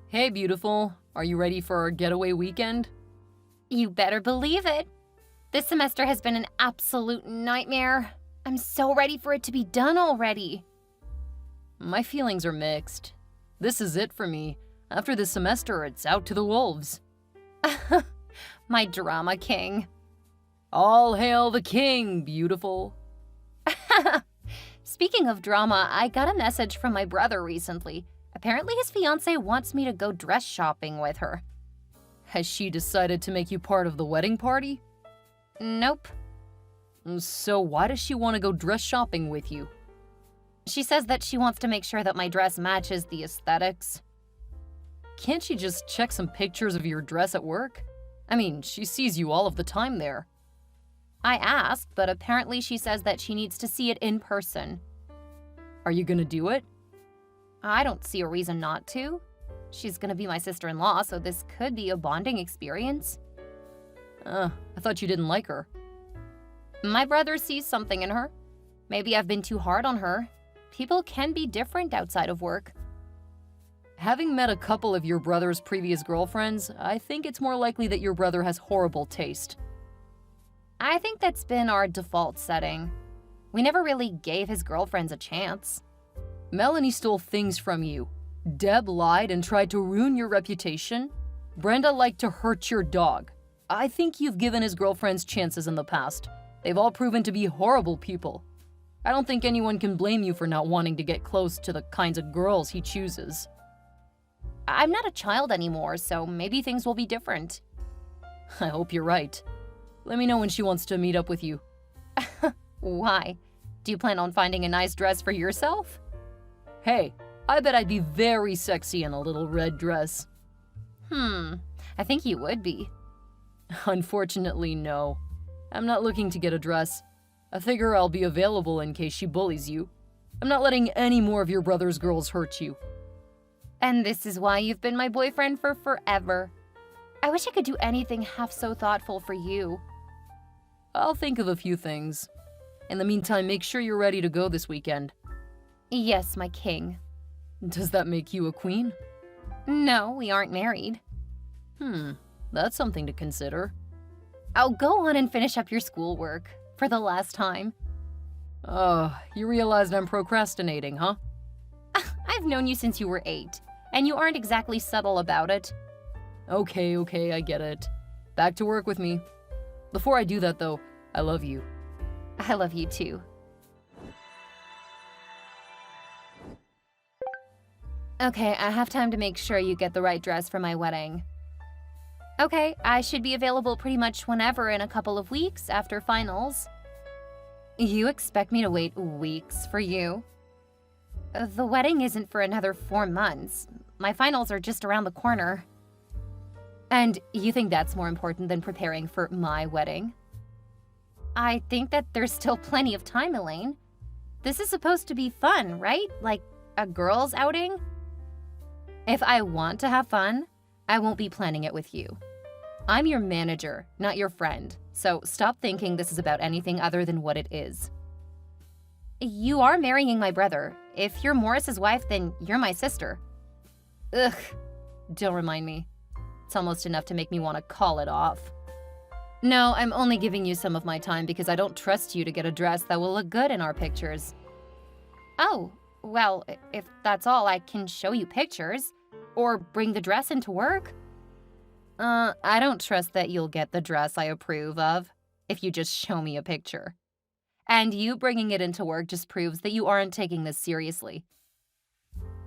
Hey, beautiful. Are you ready for our getaway weekend? You better believe it. This semester has been an absolute nightmare. I'm so ready for it to be done already. My feelings are mixed. This is it for me. After this semester, it's out to the wolves. My drama king. All hail the king, beautiful. Speaking of drama, I got a message from my brother recently. Apparently his fiancée wants me to go dress shopping with her. Has she decided to make you part of the wedding party? Nope. So why does she want to go dress shopping with you? She says that she wants to make sure that my dress matches the aesthetics. Can't she just check some pictures of your dress at work? I mean, she sees you all of the time there. I asked, but apparently she says that she needs to see it in person. Are you gonna do it? I don't see a reason not to. She's gonna be my sister-in-law, so this could be a bonding experience. I thought you didn't like her. My brother sees something in her. Maybe I've been too hard on her. People can be different outside of work. Having met a couple of your brother's previous girlfriends, I think it's more likely that your brother has horrible taste. I think that's been our default setting. We never really gave his girlfriends a chance. Melanie stole things from you. Deb lied and tried to ruin your reputation. Brenda liked to hurt your dog. I think you've given his girlfriends chances in the past. They've all proven to be horrible people. I don't think anyone can blame you for not wanting to get close to the kinds of girls he chooses. I'm not a child anymore, so maybe things will be different. I hope you're right. Let me know when she wants to meet up with you. Why? Do you plan on finding a nice dress for yourself? Hey, I bet I'd be very sexy in a little red dress. I think you would be. Unfortunately, no. I'm not looking to get a dress. I figure I'll be available in case she bullies you. I'm not letting any more of your brother's girls hurt you. And this is why you've been my boyfriend for forever. I wish I could do anything half so thoughtful for you. I'll think of a few things. In the meantime, make sure you're ready to go this weekend. Yes, my king. Does that make you a queen? No, we aren't married. That's something to consider. I'll go on and finish up your schoolwork for the last time. You realized I'm procrastinating, huh? I've known you since you were 8, and you aren't exactly subtle about it. Okay, I get it. Back to work with me. Before I do that, though, I love you. I love you too. Okay, I have time to make sure you get the right dress for my wedding. Okay, I should be available pretty much whenever in a couple of weeks after finals. You expect me to wait weeks for you? The wedding isn't for another 4 months. My finals are just around the corner. And you think that's more important than preparing for my wedding? I think that there's still plenty of time, Elaine. This is supposed to be fun, right? Like a girls' outing? If I want to have fun, I won't be planning it with you. I'm your manager, not your friend, so stop thinking this is about anything other than what it is. You are marrying my brother. If you're Morris's wife, then you're my sister. Ugh, don't remind me. It's almost enough to make me want to call it off. No, I'm only giving you some of my time because I don't trust you to get a dress that will look good in our pictures. Oh, well, if that's all, I can show you pictures. Or bring the dress into work. I don't trust that you'll get the dress I approve of if you just show me a picture. And you bringing it into work just proves that you aren't taking this seriously.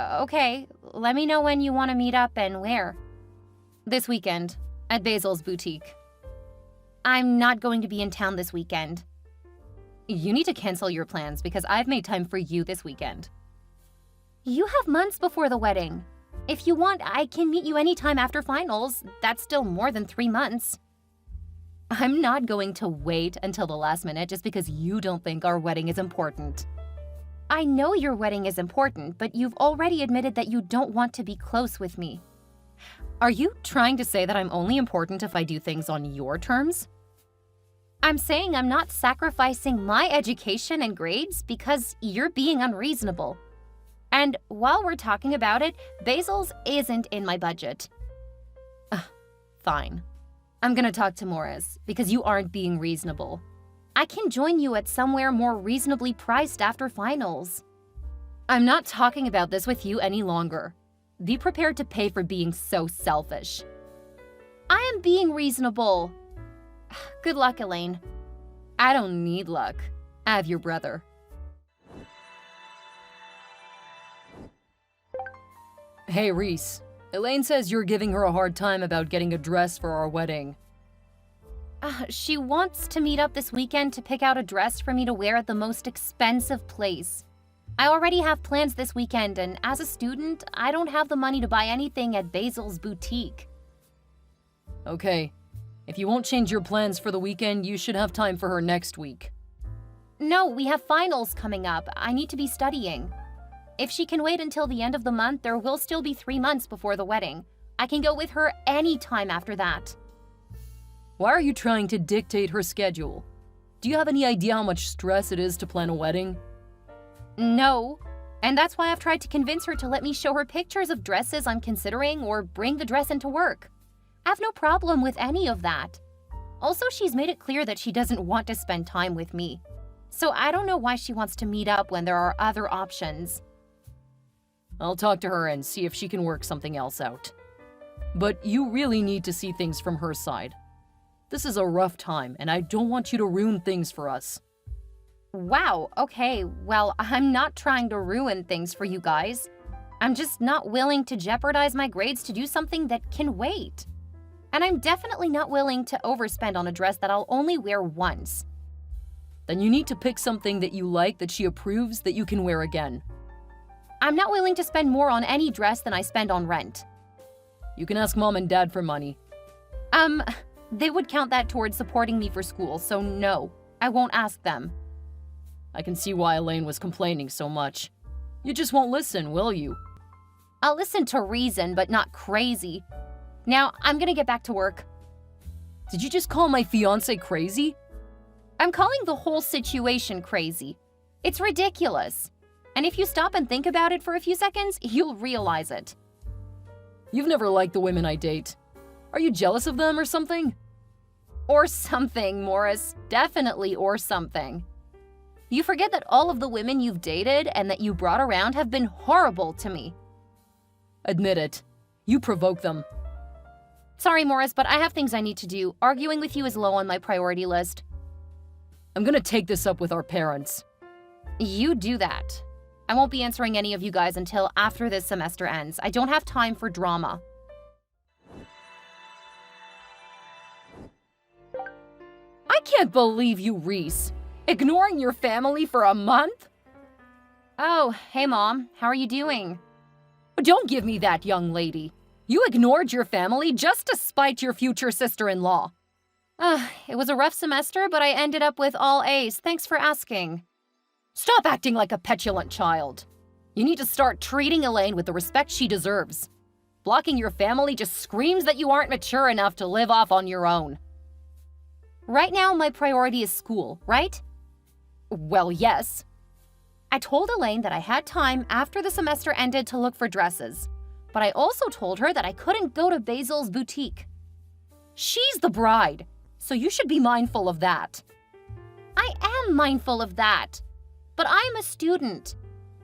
Okay, let me know when you want to meet up and where. This weekend, at Basil's boutique. I'm not going to be in town this weekend. You need to cancel your plans because I've made time for you this weekend. You have months before the wedding. If you want, I can meet you anytime after finals. That's still more than 3 months. I'm not going to wait until the last minute just because you don't think our wedding is important. I know your wedding is important, but you've already admitted that you don't want to be close with me. Are you trying to say that I'm only important if I do things on your terms? I'm saying I'm not sacrificing my education and grades because you're being unreasonable. And while we're talking about it, Basil's isn't in my budget. Fine. I'm gonna talk to Morris because you aren't being reasonable. I can join you at somewhere more reasonably priced after finals. I'm not talking about this with you any longer. Be prepared to pay for being so selfish. I am being reasonable. Good luck, Elaine. I don't need luck. I have your brother. Hey, Reese. Elaine says you're giving her a hard time about getting a dress for our wedding. She wants to meet up this weekend to pick out a dress for me to wear at the most expensive place. I already have plans this weekend, and as a student, I don't have the money to buy anything at Basil's boutique. Okay. If you won't change your plans for the weekend, you should have time for her next week. No, we have finals coming up. I need to be studying. If she can wait until the end of the month, there will still be 3 months before the wedding. I can go with her anytime after that. Why are you trying to dictate her schedule? Do you have any idea how much stress it is to plan a wedding? No. And that's why I've tried to convince her to let me show her pictures of dresses I'm considering or bring the dress into work. I have no problem with any of that. Also, she's made it clear that she doesn't want to spend time with me. So I don't know why she wants to meet up when there are other options. I'll talk to her and see if she can work something else out. But you really need to see things from her side. This is a rough time, and I don't want you to ruin things for us. Wow, okay, well, I'm not trying to ruin things for you guys. I'm just not willing to jeopardize my grades to do something that can wait. And I'm definitely not willing to overspend on a dress that I'll only wear once. Then you need to pick something that you like, that she approves, that you can wear again. I'm not willing to spend more on any dress than I spend on rent. You can ask Mom and Dad for money. They would count that towards supporting me for school, so no, I won't ask them. I can see why Elaine was complaining so much. You just won't listen, will you? I'll listen to reason, but not crazy. Now, I'm gonna get back to work. Did you just call my fiancé crazy? I'm calling the whole situation crazy. It's ridiculous. And if you stop and think about it for a few seconds, you'll realize it. You've never liked the women I date. Are you jealous of them or something? Or something, Morris. Definitely or something. You forget that all of the women you've dated and that you brought around have been horrible to me. Admit it. You provoke them. Sorry, Morris, but I have things I need to do. Arguing with you is low on my priority list. I'm gonna take this up with our parents. You do that. I won't be answering any of you guys until after this semester ends. I don't have time for drama. I can't believe you, Reese. Ignoring your family for a month? Oh, hey Mom. How are you doing? Don't give me that, young lady. You ignored your family just to spite your future sister-in-law. It was a rough semester, but I ended up with all A's. Thanks for asking. Stop acting like a petulant child. You need to start treating Elaine with the respect she deserves. Blocking your family just screams that you aren't mature enough to live off on your own. Right now, my priority is school, right? Well, yes. I told Elaine that I had time after the semester ended to look for dresses, but I also told her that I couldn't go to Basil's boutique. She's the bride, so you should be mindful of that. I am mindful of that, but I'm a student,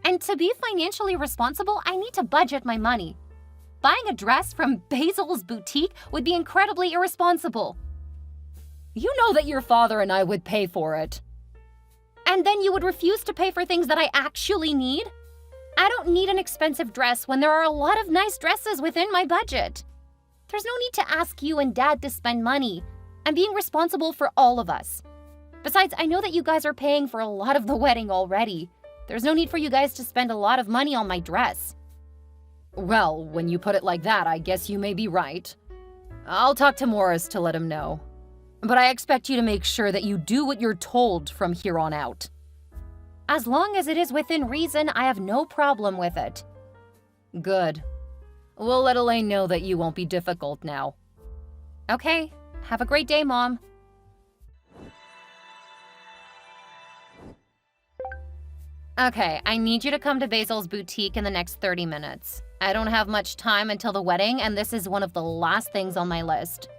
and to be financially responsible, I need to budget my money. Buying a dress from Basil's boutique would be incredibly irresponsible. You know that your father and I would pay for it. And then you would refuse to pay for things that I actually need? I don't need an expensive dress when there are a lot of nice dresses within my budget. There's no need to ask you and Dad to spend money. I'm being responsible for all of us. Besides, I know that you guys are paying for a lot of the wedding already. There's no need for you guys to spend a lot of money on my dress. Well, when you put it like that, I guess you may be right. I'll talk to Morris to let him know. But I expect you to make sure that you do what you're told from here on out. As long as it is within reason, I have no problem with it. Good. We'll let Elaine know that you won't be difficult now. Okay. Have a great day, Mom. Okay, I need you to come to Basil's boutique in the next 30 minutes. I don't have much time until the wedding, and this is one of the last things on my list.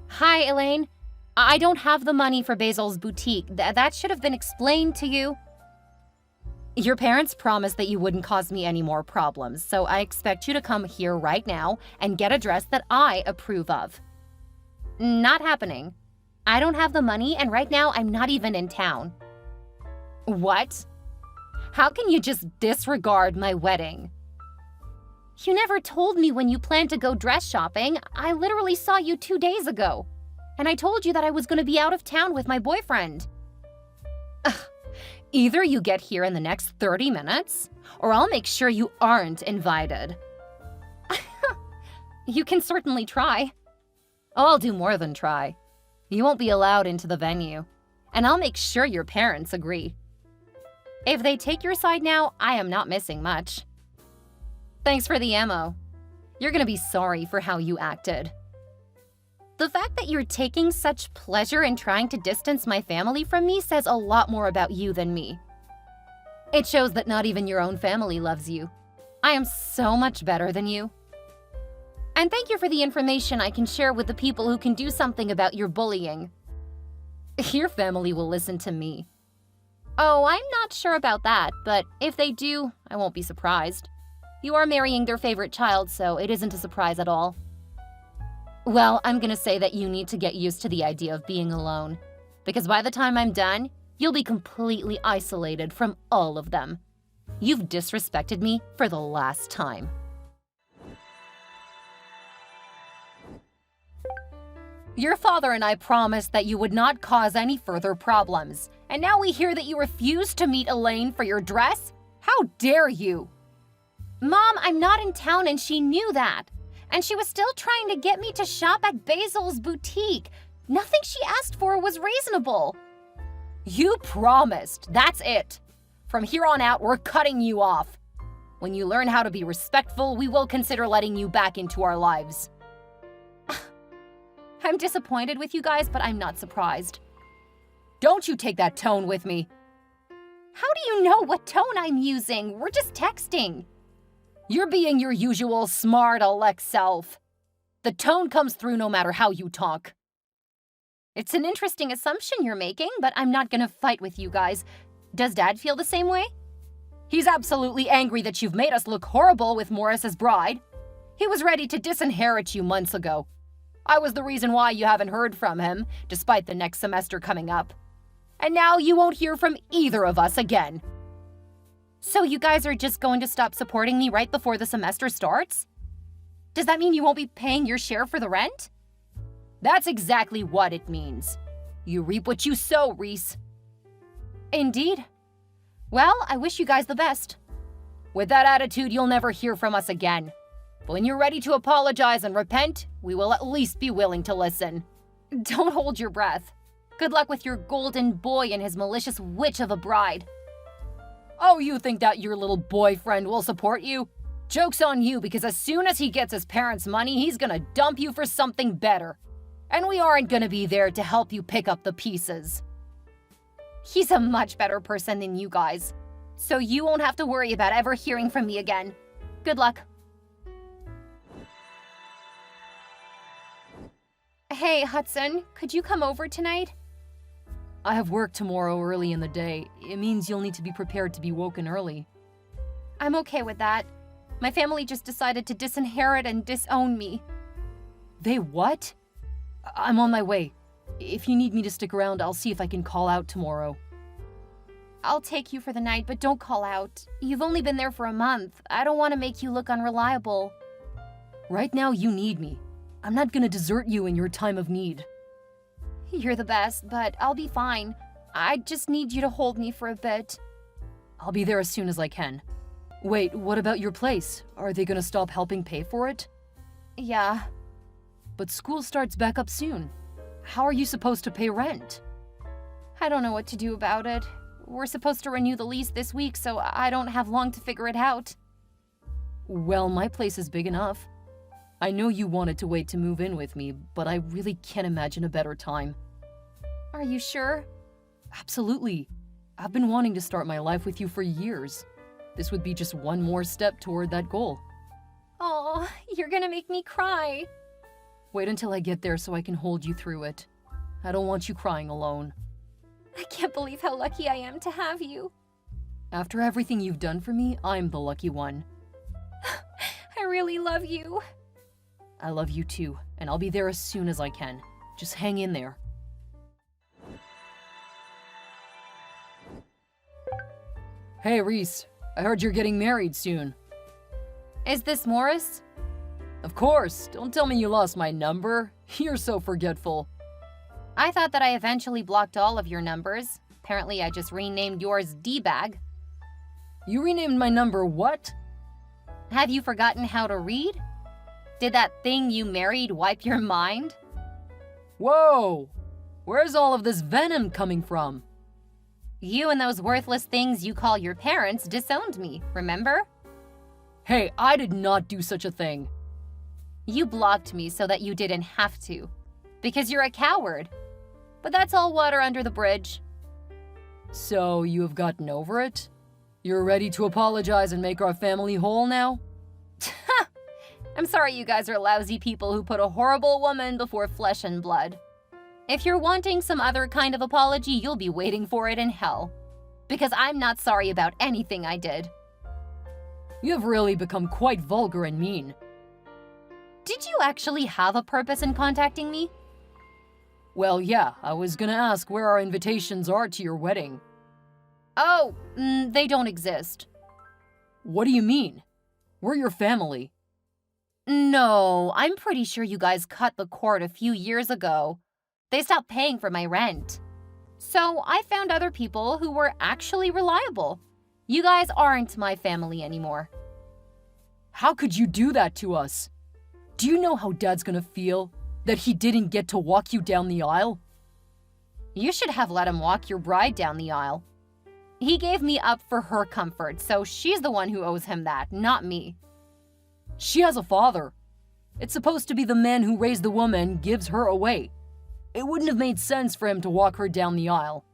Hi, Elaine. I don't have the money for Basil's boutique. That should have been explained to you. Your parents promised that you wouldn't cause me any more problems, so I expect you to come here right now and get a dress that I approve of. Not happening. I don't have the money, and right now I'm not even in town. What? How can you just disregard my wedding? You never told me when you planned to go dress shopping. I literally saw you 2 days ago. And I told you that I was going to be out of town with my boyfriend. Ugh. Either you get here in the next 30 minutes, or I'll make sure you aren't invited. You can certainly try. Oh, I'll do more than try. You won't be allowed into the venue, and I'll make sure your parents agree. If they take your side now, I am not missing much. Thanks for the ammo. You're gonna be sorry for how you acted. The fact that you're taking such pleasure in trying to distance my family from me says a lot more about you than me. It shows that not even your own family loves you. I am so much better than you. And thank you for the information I can share with the people who can do something about your bullying. Your family will listen to me. Oh, I'm not sure about that, but if they do, I won't be surprised. You are marrying their favorite child, so it isn't a surprise at all. Well, I'm gonna say that you need to get used to the idea of being alone, because by the time I'm done, you'll be completely isolated from all of them. You've disrespected me for the last time. Your father and I promised that you would not cause any further problems, and now we hear that you refused to meet Elaine for your dress? How dare you? Mom, I'm not in town and she knew that. And she was still trying to get me to shop at Basil's boutique. Nothing she asked for was reasonable. You promised, that's it. From here on out, we're cutting you off. When you learn how to be respectful, we will consider letting you back into our lives. I'm disappointed with you guys, but I'm not surprised. Don't you take that tone with me. How do you know what tone I'm using? We're just texting. You're being your usual smart Alex self. The tone comes through no matter how you talk. It's an interesting assumption you're making, but I'm not gonna fight with you guys. Does Dad feel the same way? He's absolutely angry that you've made us look horrible with Morris as bride. He was ready to disinherit you months ago. I was the reason why you haven't heard from him, despite the next semester coming up. And now you won't hear from either of us again. So you guys are just going to stop supporting me right before the semester starts? Does that mean you won't be paying your share for the rent? That's exactly what it means. You reap what you sow, Reese. Indeed. Well, I wish you guys the best. With that attitude, you'll never hear from us again. But when you're ready to apologize and repent, we will at least be willing to listen. Don't hold your breath. Good luck with your golden boy and his malicious witch of a bride. Oh, you think that your little boyfriend will support you? Joke's on you, because as soon as he gets his parents' money, he's gonna dump you for something better. And we aren't gonna be there to help you pick up the pieces. He's a much better person than you guys, so you won't have to worry about ever hearing from me again. Good luck. Hey, Hudson, could you come over tonight? I have work tomorrow early in the day. It means you'll need to be prepared to be woken early. I'm okay with that. My family just decided to disinherit and disown me. They what? I'm on my way. If you need me to stick around, I'll see if I can call out tomorrow. I'll take you for the night, but don't call out. You've only been there for a month. I don't want to make you look unreliable. Right now, you need me. I'm not gonna desert you in your time of need. You're the best, but I'll be fine. I just need you to hold me for a bit. I'll be there as soon as I can. Wait, what about your place? Are they gonna stop helping pay for it? Yeah. But school starts back up soon. How are you supposed to pay rent? I don't know what to do about it. We're supposed to renew the lease this week, so I don't have long to figure it out. Well, my place is big enough. I know you wanted to wait to move in with me, but I really can't imagine a better time. Are you sure? Absolutely. I've been wanting to start my life with you for years. This would be just one more step toward that goal. Oh, you're gonna make me cry. Wait until I get there so I can hold you through it. I don't want you crying alone. I can't believe how lucky I am to have you. After everything you've done for me, I'm the lucky one. I really love you. I love you too, and I'll be there as soon as I can. Just hang in there. Hey, Reese. I heard you're getting married soon. Is this Morris? Of course. Don't tell me you lost my number. You're so forgetful. I thought that I eventually blocked all of your numbers. Apparently, I just renamed yours D-Bag. You renamed my number what? Have you forgotten how to read? Did that thing you married wipe your mind? Whoa! Where's all of this venom coming from? You and those worthless things you call your parents disowned me, remember? Hey, I did not do such a thing. You blocked me so that you didn't have to. Because you're a coward. But that's all water under the bridge. So, you have gotten over it? You're ready to apologize and make our family whole now? I'm sorry you guys are lousy people who put a horrible woman before flesh and blood. If you're wanting some other kind of apology, you'll be waiting for it in hell. Because I'm not sorry about anything I did. You have really become quite vulgar and mean. Did you actually have a purpose in contacting me? Well, yeah, I was gonna ask where our invitations are to your wedding. Oh, they don't exist. What do you mean? We're your family. No, I'm pretty sure you guys cut the cord a few years ago. They stopped paying for my rent. So I found other people who were actually reliable. You guys aren't my family anymore. How could you do that to us? Do you know how Dad's gonna feel? That he didn't get to walk you down the aisle? You should have let him walk your bride down the aisle. He gave me up for her comfort, so she's the one who owes him that, not me. She has a father. It's supposed to be the man who raised the woman gives her away. It wouldn't have made sense for him to walk her down the aisle.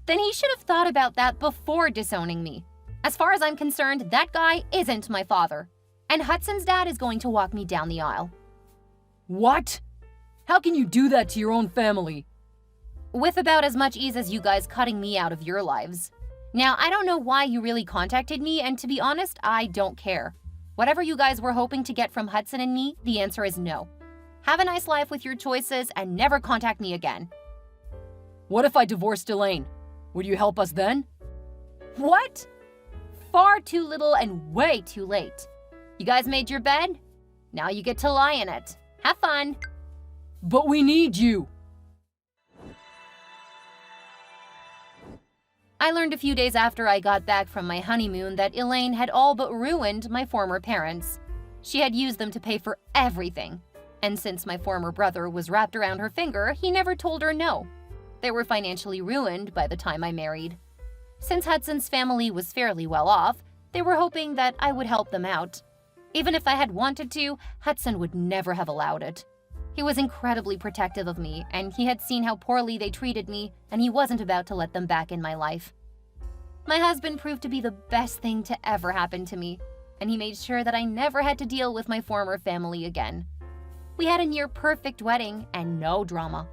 Then he should have thought about that before disowning me. As far as I'm concerned, that guy isn't my father. And Hudson's dad is going to walk me down the aisle. What? How can you do that to your own family? With about as much ease as you guys cutting me out of your lives. Now, I don't know why you really contacted me, and to be honest, I don't care. Whatever you guys were hoping to get from Hudson and me, the answer is no. Have a nice life with your choices and never contact me again. What if I divorced Elaine? Would you help us then? What? Far too little and way too late. You guys made your bed? Now you get to lie in it. Have fun. But we need you. I learned a few days after I got back from my honeymoon that Elaine had all but ruined my former parents. She had used them to pay for everything. And since my former brother was wrapped around her finger, he never told her no. They were financially ruined by the time I married. Since Hudson's family was fairly well off, they were hoping that I would help them out. Even if I had wanted to, Hudson would never have allowed it. He was incredibly protective of me, and he had seen how poorly they treated me, and he wasn't about to let them back in my life. My husband proved to be the best thing to ever happen to me, and he made sure that I never had to deal with my former family again. We had a near-perfect wedding and no drama.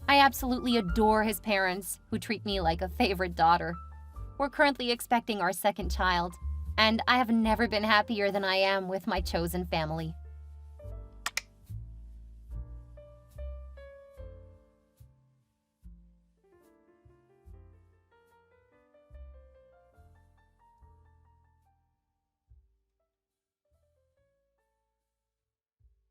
I absolutely adore his parents, who treat me like a favorite daughter. We're currently expecting our second child, and I have never been happier than I am with my chosen family.